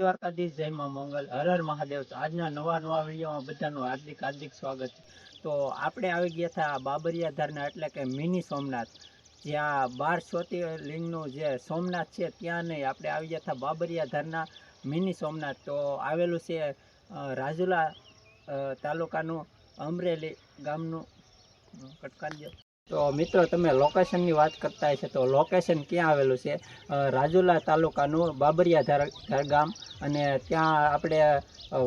દ્વારકાધીશ, જય માં મંગલ, હર હર મહાદેવ। આજના નવા વિડીયોમાં બધાનું હાર્દિક સ્વાગત છે। તો આપણે આવી ગયા હતા બાબરિયા ધારના એટલે કે મિની સોમનાથ, જ્યાં 12 જ્યોતિર્લિંગનું જે સોમનાથ છે ત્યાં નહીં, આપણે આવી ગયા હતા બાબરિયા ધારના મિની સોમનાથ। તો આવેલું છે રાજુલા તાલુકાનું અમરેલી ગામનું કટકારી। તો મિત્રો તમે લોકેશનની વાત કરતા હશે તો લોકેશન ક્યાં આવેલું છે? રાજુલા તાલુકાનું બાબરિયા ધાર ગામ, અને ત્યાં આપણે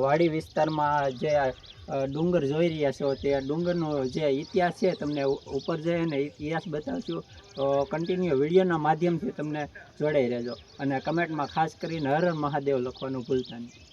વાડી વિસ્તારમાં જે ડુંગર જોઈ રહ્યા છો તે ડુંગરનો જે ઇતિહાસ છે તમને ઉપર જઈને ઇતિહાસ બતાવશું। તો કન્ટિન્યુ વિડીયોના માધ્યમથી તમને જોડાઈ રહેજો, અને કમેન્ટમાં ખાસ કરીને હર હર મહાદેવ લખવાનું ભૂલતા નહીં।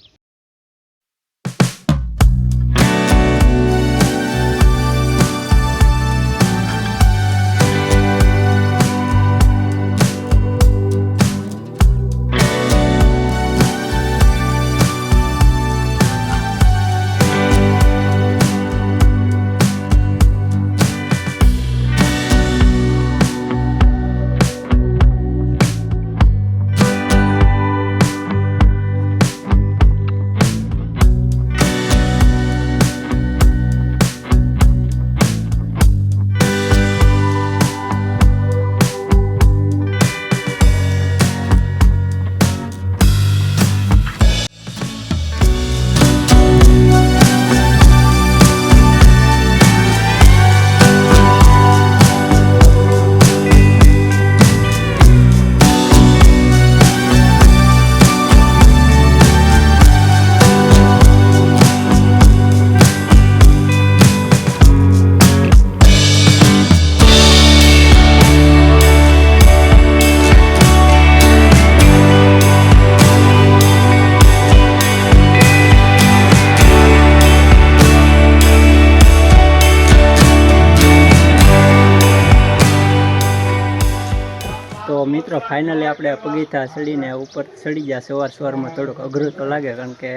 તો મિત્રો ફાઇનલી આપણે પગીથા ચડીને ઉપર ચડી ગયા। સવારમાં થોડુંક અઘરું તો લાગે, કારણ કે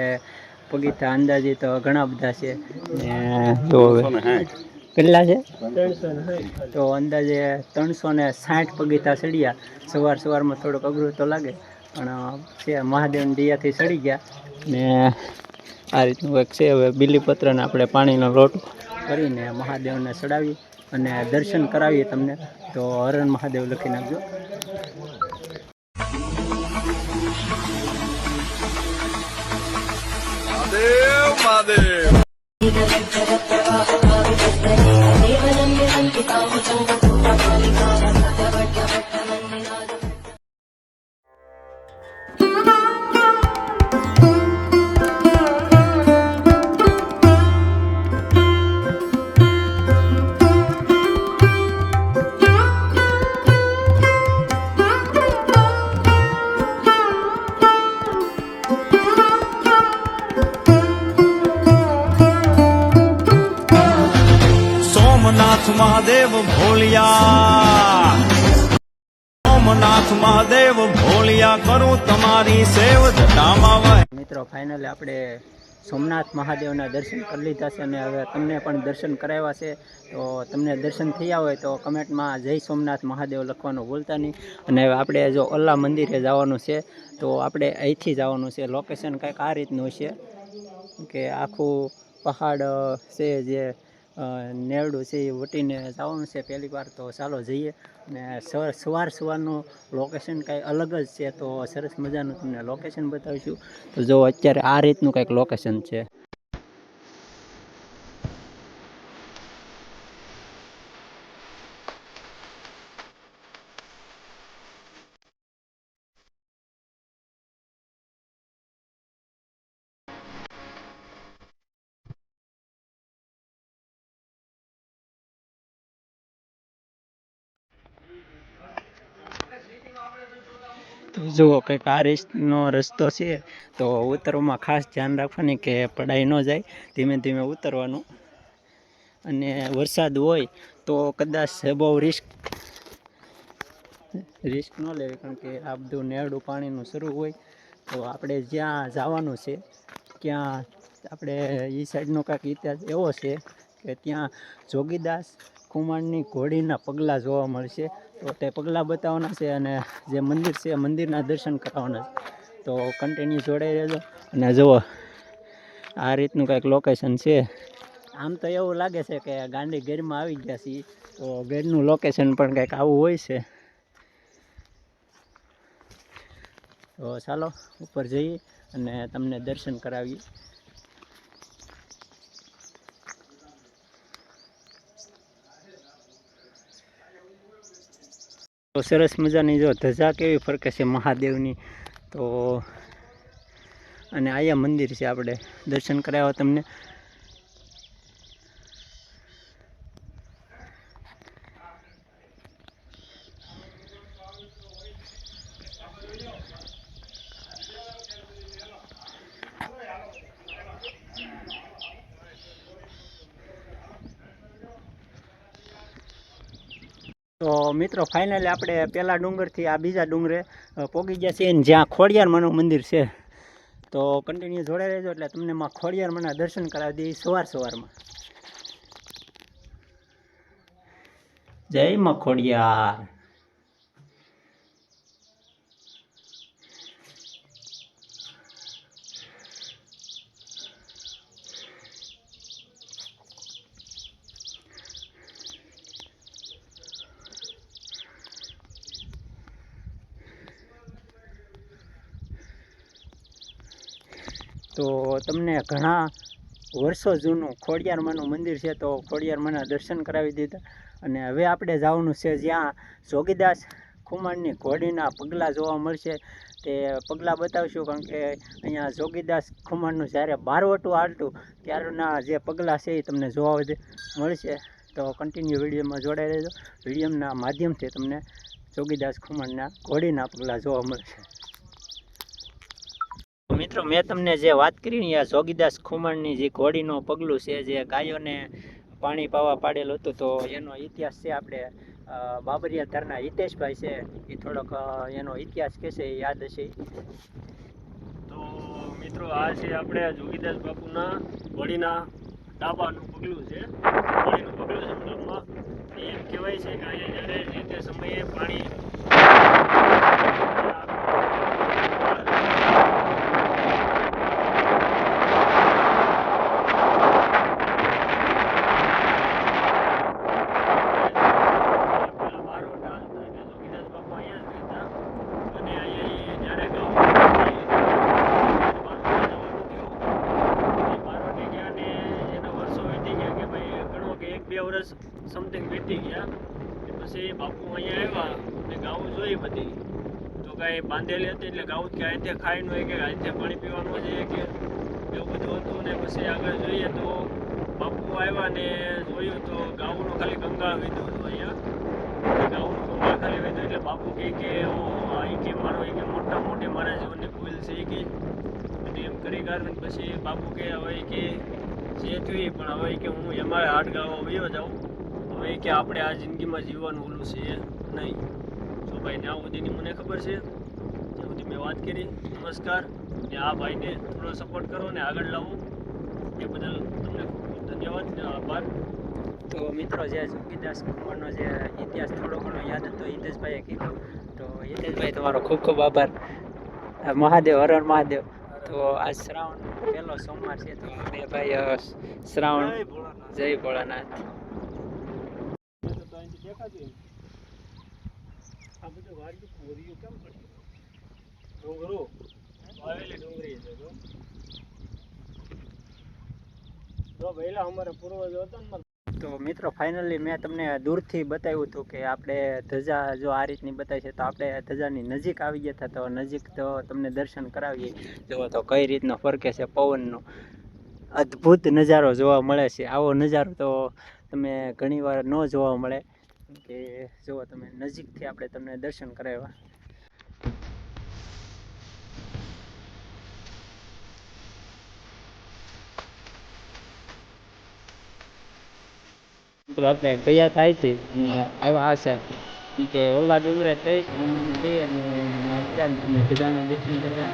પગીથા અંદાજે તો ઘણા બધા છે ને જો કેટલા છે તો અંદાજે 360 પગીથા ચડ્યા। સવારમાં થોડુંક અઘરું તો લાગે, પણ છે મહાદેવની દયાથી ચડી ગયા ને આ રીતનું એક છે। હવે બીલીપત્રને આપણે પાણીનો લોટ કરીને મહાદેવને ચડાવી અને દર્શન કરાવીએ તમને। તો હર હર મહાદેવ લખી નાખજો। सोमनाथ महादेव भोलिया, सोमनाथ महादेव भोलिया करूं तमारी सेव जटामा। મિત્રો ફાઇનલી આપણે સોમનાથ મહાદેવના દર્શન કરી લીધા છે, અને હવે તમને પણ દર્શન કરાવ્યા છે। તો તમને દર્શન થયા હોય તો કમેન્ટમાં જય સોમનાથ મહાદેવ લખવાનું ભૂલતા નહીં। અને હવે આપણે જો ઓલા મંદિરે જવાનું છે, તો આપણે અહીંથી જવાનું છે। લોકેશન કંઈક આ રીતનું છે કે આખું પહાડ છે, જે નેરડું છે એ વટીને જવાનું છે પહેલી વાર। તો ચાલો જઈએ, અને સવારનું લોકેશન કંઈ અલગ જ છે। તો સરસ મજાનું તમને લોકેશન બતાવીશું। તો જો અત્યારે આ રીતનું કંઈક લોકેશન છે। તો જુઓ કંઈક આ રીતનો રસ્તો છે। તો ઉતરવામાં ખાસ ધ્યાન રાખવાની કે પડાઈ ન જાય, ધીમે ધીમે ઉતરવાનું। અને વરસાદ હોય તો કદાચ બહુ રિસ્ક ન લેવી, કારણ કે આ બધું નેરડું પાણીનું શરૂ હોય। તો આપણે જ્યાં જવાનું છે ત્યાં આપણે એ સાઈડનો કાંઈક ઇતિહાસ એવો છે કે ત્યાં જોગીદાસ કુમારની ઘોડીના પગલાં જોવા મળશે। તો તે પગલાં બતાવવાના છે, અને જે મંદિર છે મંદિરના દર્શન કરાવવાના છે। તો કન્ટિન્યુ જોડાઈ રહેજો. અને જુઓ આ રીતનું કંઈક લોકેશન છે. આમ તો એવું લાગે છે કે ગાંડી ઘરમાં આવી ગયા છીએ, તો ઘરનું લોકેશન પણ કંઈક આવું હોય છે. તો ચાલો ઉપર જઈએ અને તમને દર્શન કરાવીએ. તો સરસ મજાની જો ધજા કેવી ફરકે છે મહાદેવની. તો અને અહીંયા મંદિર છે, આપણે દર્શન કરાવ્યા તમને. તો મિત્રો ફાઇનલી આપણે પહેલા ડુંગરથી આ બીજા ડુંગરે પહોંચી ગયા છીએ, જ્યાં ખોડિયારમાંનું મંદિર છે. તો કન્ટિન્યુ જોડાઈ રહેજો એટલે તમને માં ખોડિયારમાંના દર્શન કરાવી દઈએ સવારમાં. જય માં ખોડિયાર. તો તમને ઘણા વર્ષો જૂનું ખોડિયારમાંનું મંદિર છે, તો ખોડિયારમાંના દર્શન કરાવી દીધા. અને હવે આપણે જવાનું છે જ્યાં જોગીદાસ ખુમાણની ઘોડીના પગલાં જોવા મળશે. તે પગલાં બતાવશું, કારણ કે અહીંયા જોગીદાસ ખુમાણનું જ્યારે બારવટું હાલતું ત્યારના જે પગલાં છે એ તમને જોવા મળશે. તો કન્ટિન્યુ વિડીયોમાં જોડાઈ રહેજો. વિડીયોના માધ્યમથી તમને જોગીદાસ ખુમાણના ઘોડીના પગલાં જોવા મળશે. મિત્રો મેં તમને જે વાત કરી ને, આ જોગીદાસ ખુમાણની જે ઘોડીનું પગલું છે, જે ગાયોને પાણી પાવા પાડેલું હતું, તો એનો ઇતિહાસ છે. આપણે બાબરિયા ધારના હિતેશભાઈ છે, એ થોડોક એનો ઇતિહાસ કહેશે, એ યાદ હશે. તો મિત્રો આ છે આપણે જોગીદાસ બાપુના ઘોડીના ડાબાનું પગલું છે. ઘોડીનું પગલું છે, મતલબમાં એમ કહેવાય છે કે અહીંયા જ્યારે જે તે સમયે પાણી સમથિંગ વીતી ગયા. પછી બાપુ અહીંયા આવ્યા અને ગાઉ જોઈ બધી, તો કાંઈ બાંધેલી હતી એટલે ગાઉ કે અહીંથી ખાઈને હોય કે અહીંથી પાણી પીવાનું છે કે એવું બધું હતું. ને પછી આગળ જોઈએ તો બાપુ આવ્યા ને જોયું તો ગાઉનું ખાલી કંગાળ વીધું હતું અહીંયા. ગાઉનું કંગાળ ખાલી વીધું એટલે બાપુ કહે કે કે મારો કે મોટા મોટી મારા જીવનની ભૂલ છે કે. અને એમ કરી કાઢીને પછી બાપુ કે હવે કે જે થયું પણ હવે કે હું અમારે હાટ ગાવા વયો જાઉં. હવે કે આપણે આ જિંદગીમાં જીવવાનું ઓલું છે નહીં. તો ભાઈ ત્યાં સુધીની મને ખબર છે, ત્યાં સુધી મેં વાત કરી. નમસ્કાર. ને આ ભાઈને થોડો સપોર્ટ કરો ને આગળ લાવો, એ બદલ તમને ખૂબ ખૂબ ધન્યવાદ ને આભાર. તો મિત્રો જે જોગીદાસ ખુમાણનો જે ઇતિહાસ થોડો ઘણો યાદ હતો હિતેશભાઈએ કીધું. તો હિતેશભાઈ તમારો ખૂબ ખૂબ આભાર. મહાદેવ, હર હર મહાદેવ. તો આજ શ્રાવણ પહેલો સોમવાર છે, તો બે ભાઈ શ્રાવણ જય ભોળાનાથ. આ બધું વાડી કોરીઓ કેમ પડી? ડુંગરો વાવેલી ડુંગરી છે. જો પહેલા અમારે પૂર્વજો હતા ને. તો મિત્રો ફાઇનલી મેં તમને દૂરથી બતાવ્યું હતું કે આપણે ધજા જો આ રીતની બતાવી છે, તો આપણે ધજાની નજીક આવી ગયા હતા. તો નજીક તો તમને દર્શન કરાવીએ. જુઓ તો કઈ રીતનો ફરકે છે, પવનનો અદ્ભુત નજારો જોવા મળે છે. આવો નજારો તો તમે ઘણીવાર ન જોવા મળે, કે જુઓ તમે નજીકથી આપણે તમને દર્શન કરાવ્યા. આપણે ગયા થાય છે આવ્યા હશે કે ઓલા ડુંગરે થઈ અને બધાને દર્શન કરવા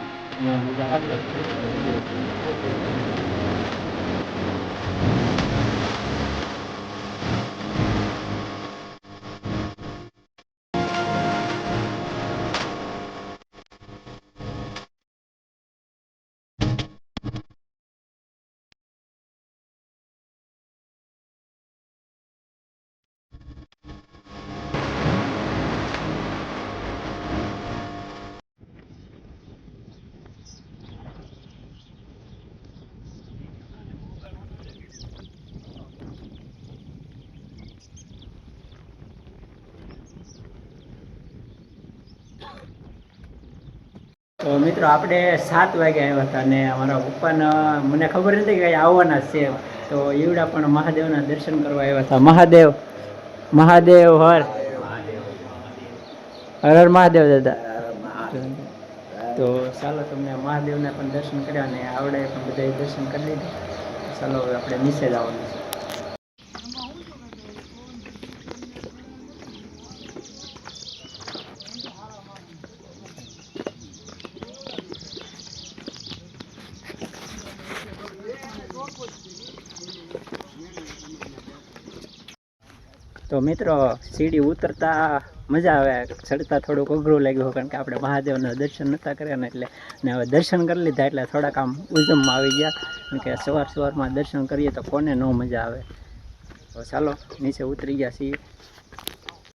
તો મિત્રો આપણે 7 વાગે આવ્યા હતા અને અમારા પપ્પાને મને ખબર નથી કે આવવાના જ છે, તો એવડા પણ મહાદેવના દર્શન કરવા આવ્યા હતા. મહાદેવ મહાદેવ હર હર મહાદેવ દાદા. તો ચાલો તમને મહાદેવના પણ દર્શન કર્યા અને આવડે પણ બધા દર્શન કરી લીધા. ચાલો હવે આપણે નીચે જવાનું છે. તો મિત્રો સીડી ઉતરતા મજા આવે, ચડતા થોડુંક અઘરું લાગ્યું કારણ કે આપણે મહાદેવના દર્શન નહોતા કર્યા ને એટલે, ને હવે દર્શન કરી લીધા એટલે થોડાક આમ ઉજમમાં આવી ગયા. કારણ કે સવારમાં દર્શન કરીએ તો કોને ન મજા આવે. તો ચાલો નીચે ઉતરી ગયા છીએ.